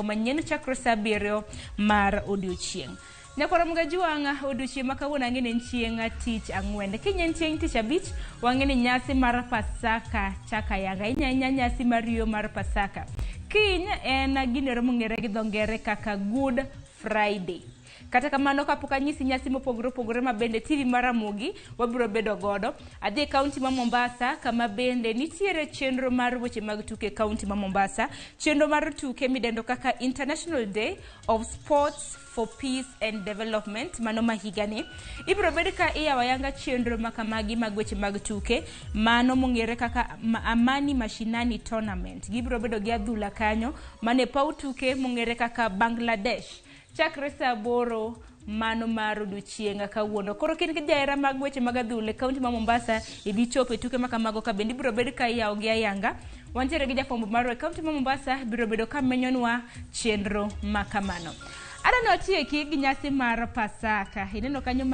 manyien chakre saa 7 mar odiochieng'. Nyakora mga juanga odiochieng' makawuono ang'e en chieng' tich ang'wen. Kinyen chieng' tich abich wang'e ni nyasi mar Pasaka chaka yanga. Inya nyasi mar yo mar Pasaka. Kiny en ginero mong'ere gi dho ngere kaka Good Friday. Kata kamano kapok anyisi nyasi mopogore ma bende TV mar Ramogi wabiro bedo godo. Adhi e kaunti ma Mombasa kama bende nitiere chenro mar weche mag tuke kaunti ma Mombasa. Chenro mar tuke midendo kaka International Day of Sports for Peace and Development mano mahigani. Ibiro bedo ka iyawayanga chenro makamagi mag weche mag tuke mano mong'ere kaka Amani Mashinani Tournament. Gibiro bedo gi adhula kanyo mane paw tuke mong'ere kaka Bangladesh. Chakre saa 8 mano mar odiochieng' kawuono. Koro kin kijahera mag weche mag adhula kaunti ma Mombasa idhi chopo e tuke makamago ka bende ibiro bedo ka iyawo gi ayanga. Wantiere gi jafwambo marwa e kaunti ma Mombasa biro bedo ka menyonwa chenro makamano. Adano tieki gi nyasi mar Pasaka. Ineno kanyo